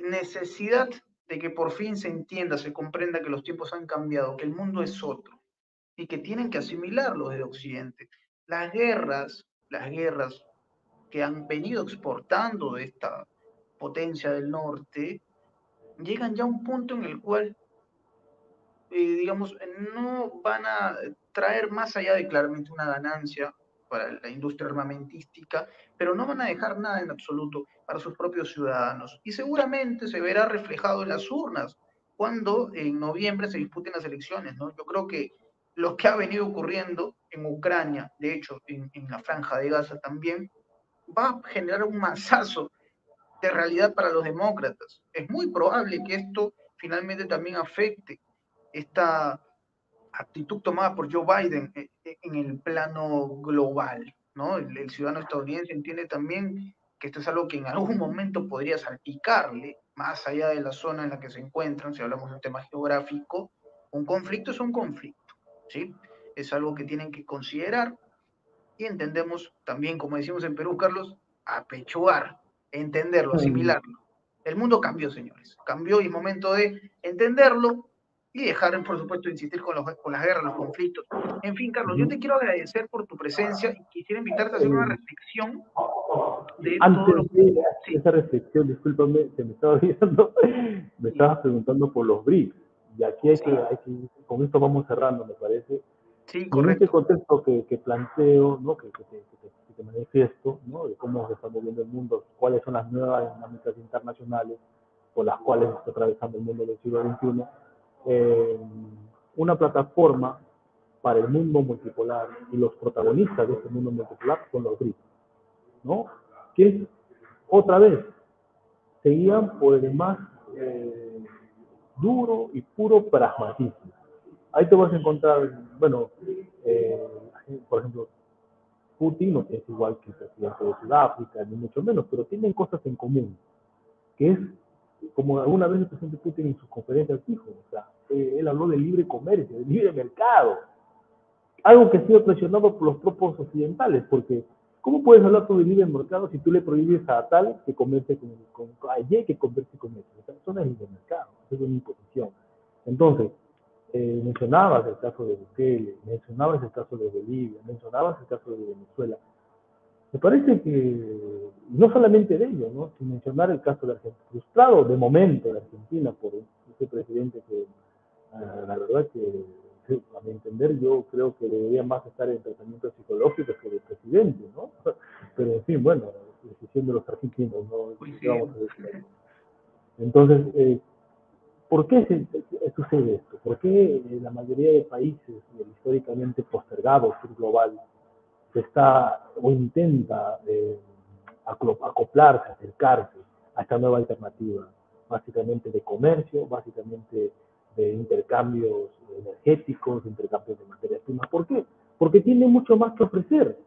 necesidad de que por fin se entienda, se comprenda que los tiempos han cambiado, que el mundo es otro y que tienen que asimilarlo desde Occidente. Las guerras que han venido exportando de esta potencia del norte, llegan ya a un punto en el cual digamos, no van a traer más allá de claramente una ganancia para la industria armamentística, pero no van a dejar nada en absoluto para sus propios ciudadanos. Y seguramente se verá reflejado en las urnas cuando en noviembre se disputen las elecciones, ¿no? Yo creo que lo que ha venido ocurriendo en Ucrania, de hecho en la franja de Gaza también, va a generar un masazo de realidad para los demócratas. Es muy probable que esto finalmente también afecte esta actitud tomada por Joe Biden en el plano global, ¿no? El ciudadano estadounidense entiende también que esto es algo que en algún momento podría salpicarle, más allá de la zona en la que se encuentran, si hablamos de un tema geográfico, un conflicto es un conflicto, ¿sí? Es algo que tienen que considerar y entendemos también, como decimos en Perú, Carlos, apechugar, entenderlo, asimilarlo. El mundo cambió, señores, cambió y es momento de entenderlo y dejar, por supuesto, de insistir con las guerras, los conflictos. En fin, Carlos, yo te quiero agradecer por tu presencia y quisiera invitarte a hacer una reflexión de todo lo Antes que... de Sí, esa reflexión, discúlpame, se me estaba olvidando, me sí, estabas preguntando por los BRICS. Y aquí sí, con esto vamos cerrando, me parece. sí, Y en este correcto. contexto que planteo, ¿no? que te manifiesto, ¿no? De cómo se está moviendo el mundo, cuáles son las nuevas dinámicas internacionales por las cuales está atravesando el mundo del siglo XXI, una plataforma para el mundo multipolar y los protagonistas de este mundo multipolar son los BRICS, ¿no? Que otra vez seguían por el más duro y puro pragmatismo. Ahí te vas a encontrar, bueno, eh, por ejemplo, Putin no es igual que el presidente de Sudáfrica, ni mucho menos, pero tienen cosas en común, que es, como alguna vez el presidente Putin en sus conferencias dijo, o sea, él habló de libre comercio, de libre mercado, algo que ha sido presionado por los propios occidentales, porque ¿cómo puedes hablar tú de libre mercado si tú le prohíbes a tal que comerse a Y que comerse con eso? O sea, eso no es libre mercado, eso es una imposición. Entonces, mencionabas el caso de Bukele, mencionabas el caso de Bolivia, mencionabas el caso de Venezuela. Me parece que no solamente de ello, ¿no? Sin mencionar el caso de Argentina, frustrado de momento de Argentina por ese presidente que la verdad que a mi entender yo creo que debería más estar en tratamiento psicológico que de presidente, ¿no? Pero en fin, bueno, decisión de los argentinos, ¿no? ¿Qué vamos Coincidimos. a decir? Entonces, ¿por qué sucede esto? ¿Por qué la mayoría de países históricamente postergados sur global se está o intenta acoplarse, acercarse a esta nueva alternativa, básicamente de comercio, básicamente de intercambios energéticos, de intercambios de materias primas? ¿Por qué? Porque tiene mucho más que ofrecer.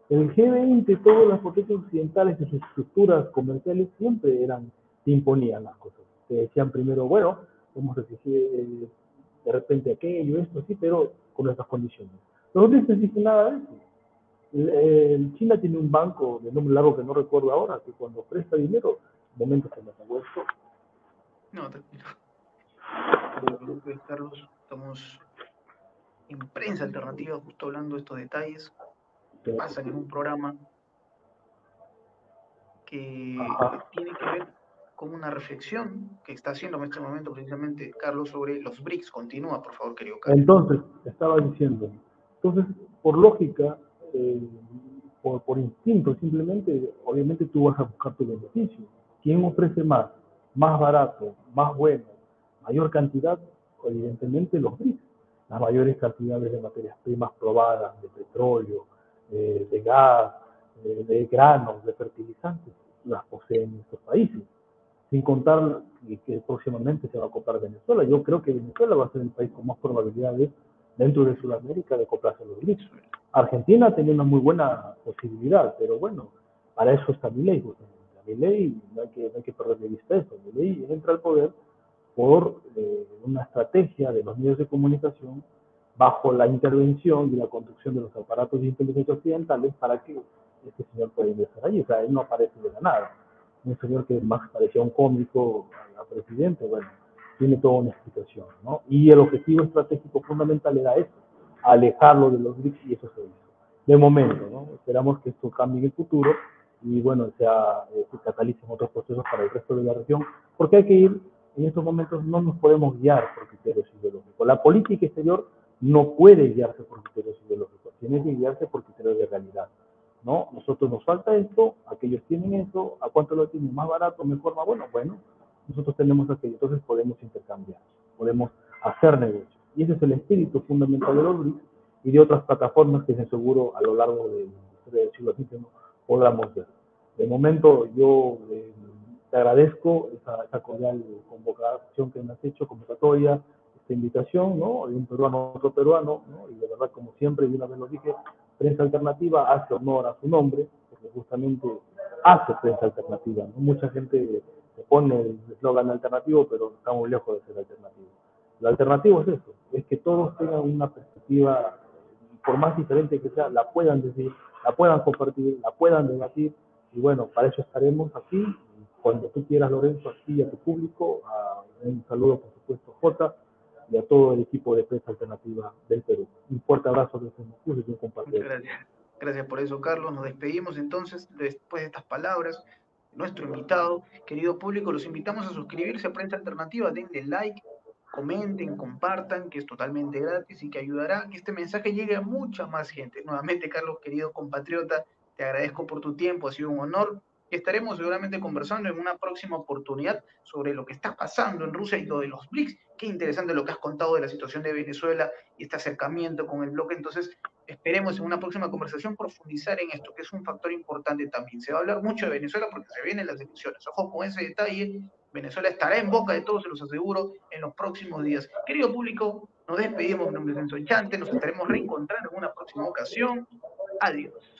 El G20 y todas las potencias occidentales en sus estructuras comerciales siempre te imponían las cosas. Te decían primero, bueno, vamos a exigir de repente aquello, esto, sí, pero con nuestras condiciones. Los otros no dicen nada de eso. China tiene un banco de nombre largo que no recuerdo ahora, que cuando presta dinero, de momento se me acabó esto. No, tranquilo. No te preocupes, Carlos. Estamos en prensa alternativa justo hablando de estos detalles que pasan en un programa. que tiene que ver con una reflexión que está haciendo en este momento precisamente Carlos sobre los BRICS. Continúa, por favor, querido Carlos. Entonces, estaba diciendo, entonces, por lógica, por instinto, simplemente, obviamente tú vas a buscar tu beneficio. ¿Quién ofrece más? Más barato, más bueno, mayor cantidad, evidentemente los BRICS. Las mayores cantidades de materias primas probadas, de petróleo, de gas, de granos, de fertilizantes, las poseen estos países. Sin contar que próximamente se va a acoplar Venezuela. Yo creo que Venezuela va a ser el país con más probabilidades dentro de Sudamérica de acoplarse a los BRICS. Argentina tenía una muy buena posibilidad, pero bueno, para eso está Milei, justamente. Milei, no hay que perder de vista eso. Milei entra al poder por una estrategia de los medios de comunicación bajo la intervención y la conducción de los aparatos de inteligencia occidentales para que este señor pueda ingresar allí. O sea, él no aparece de la nada. Un señor que más parecía un cómico a presidente, bueno, tiene toda una explicación, ¿no? Y el objetivo estratégico fundamental era eso, alejarlo de los BRICS, y eso se hizo. De momento, ¿no? Esperamos que esto cambie en el futuro y, bueno, se catalicen otros procesos para el resto de la región, porque hay que ir, en estos momentos no nos podemos guiar por criterios ideológicos. La política exterior no puede guiarse por criterios ideológicos, tiene que guiarse por criterios de realidad. ¿No? Nosotros nos falta esto, aquellos tienen eso, ¿a cuánto lo tienen? ¿Más barato, mejor, más bueno? Bueno, nosotros tenemos aquello, entonces podemos intercambiar, podemos hacer negocios. Y ese es el espíritu fundamental de los BRICS y de otras plataformas que seguro a lo largo del siglo XXI podamos ver. De momento yo te agradezco esa cordial convocación que me has hecho, convocatoria, esta invitación, ¿no? De un peruano a otro peruano, ¿no? Y de verdad, como siempre, y una vez lo dije, Prensa Alternativa hace honor a su nombre, porque justamente hace prensa alternativa, ¿no? Mucha gente se pone el eslogan alternativo, pero estamos lejos de ser alternativo. Lo alternativo es eso, es que todos tengan una perspectiva, por más diferente que sea, la puedan decir, la puedan compartir, la puedan debatir, y bueno, para eso estaremos aquí. Cuando tú quieras, Lorenzo, aquí a tu público, un saludo, por supuesto, Jota, y a todo el equipo de Prensa Alternativa del Perú. Un fuerte abrazo desde Moscú y un compartir. Muchas gracias. Gracias por eso, Carlos. Nos despedimos entonces después de estas palabras. Nuestro invitado, querido público, los invitamos a suscribirse a Prensa Alternativa, denle like, comenten, compartan, que es totalmente gratis y que ayudará a que este mensaje llegue a mucha más gente. Nuevamente, Carlos, querido compatriota, te agradezco por tu tiempo, ha sido un honor. Estaremos seguramente conversando en una próxima oportunidad sobre lo que está pasando en Rusia y lo de los BRICS. Qué interesante lo que has contado de la situación de Venezuela y este acercamiento con el bloque. Entonces, esperemos en una próxima conversación profundizar en esto, que es un factor importante también. Se va a hablar mucho de Venezuela porque se vienen las elecciones. Ojo con ese detalle. Venezuela estará en boca de todos, se los aseguro, en los próximos días. Querido público, nos despedimos. Mi nombre es Enzo Enchante. Nos estaremos reencontrando en una próxima ocasión. Adiós.